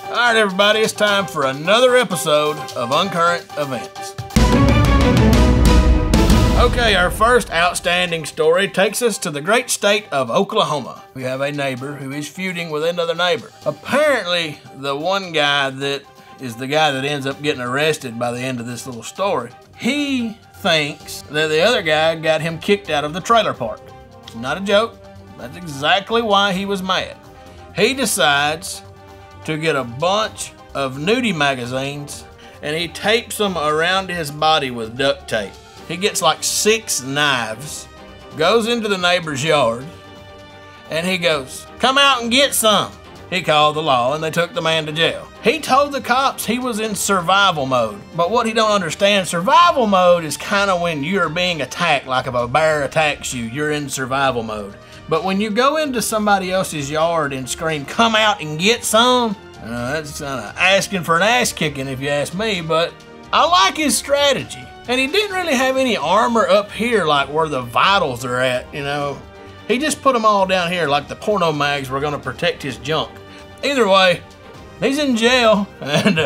Alright everybody, it's time for another episode of Uncurrent Events. Okay, our first outstanding story takes us to the great state of Oklahoma. We have a neighbor who is feuding with another neighbor. Apparently, the one guy that is the guy that ends up getting arrested by the end of this little story, he thinks that the other guy got him kicked out of the trailer park. It's not a joke. That's exactly why he was mad. He decides to get a bunch of Nudie magazines and he tapes them around his body with duct tape. He gets like 6 knives, goes into the neighbor's yard, and he goes, "Come out and get some." He called the law and they took the man to jail. He told the cops he was in survival mode, but what he don't understand, survival mode is kind of when you're being attacked, like if a bear attacks you, you're in survival mode. But when you go into somebody else's yard and scream, "Come out and get some," that's asking for an ass kicking if you ask me, but I like his strategy. And he didn't really have any armor up here like where the vitals are at, you know. He just put them all down here like the porno mags were gonna protect his junk. Either way, he's in jail and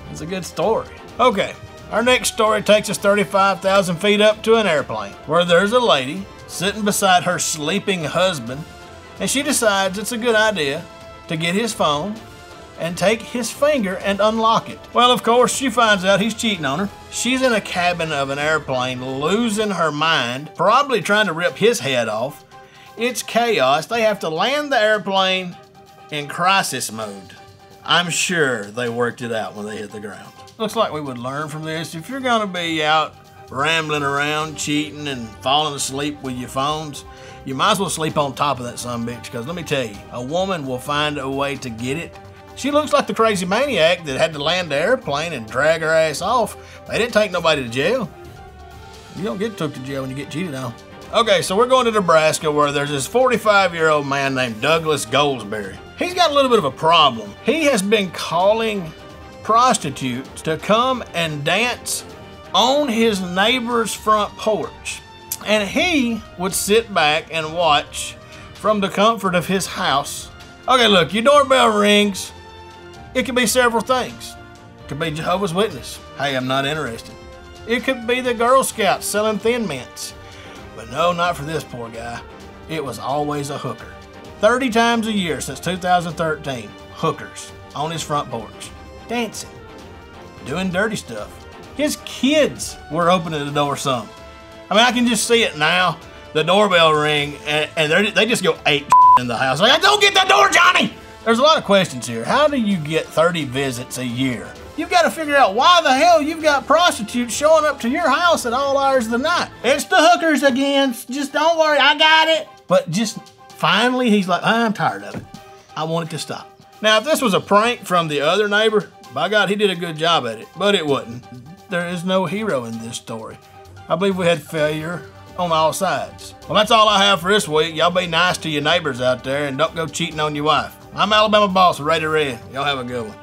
it's a good story. Okay, our next story takes us 35,000 feet up to an airplane where there's a lady sitting beside her sleeping husband and she decides it's a good idea to get his phone and take his finger and unlock it. Well, of course, she finds out he's cheating on her. She's in a cabin of an airplane, losing her mind, probably trying to rip his head off. It's chaos. They have to land the airplane in crisis mode. I'm sure they worked it out when they hit the ground. Looks like we would learn from this. If you're gonna be out rambling around, cheating and falling asleep with your phones, you might as well sleep on top of that sumbitch, because let me tell you, a woman will find a way to get it. She looks like the crazy maniac that had to land the airplane and drag her ass off. They didn't take nobody to jail. You don't get took to jail when you get cheated on. Okay, so we're going to Nebraska where there's this 45-year-old man named Douglas Goldsberry. He's got a little bit of a problem. He has been calling prostitutes to come and dance on his neighbor's front porch. And he would sit back and watch from the comfort of his house. Okay, look, your doorbell rings. It could be several things. It could be Jehovah's Witness. Hey, I'm not interested. It could be the Girl Scouts selling Thin Mints. But no, not for this poor guy. It was always a hooker. 30 times a year since 2013, hookers on his front porch, dancing, doing dirty stuff. His kids were opening the door some. I mean, I can just see it now. The doorbell ring, and they just go ape in the house. Like, don't get the door, Johnny! There's a lot of questions here. How do you get 30 visits a year? You've got to figure out why the hell you've got prostitutes showing up to your house at all hours of the night. It's the hookers again. Just don't worry, I got it. But just finally, he's like, I'm tired of it. I want it to stop. Now, if this was a prank from the other neighbor, by God, he did a good job at it. But it wasn't. There is no hero in this story. I believe we had failure on all sides. Well, that's all I have for this week. Y'all be nice to your neighbors out there and don't go cheating on your wife. I'm Alabama Boss with Rated Red. Y'all have a good one.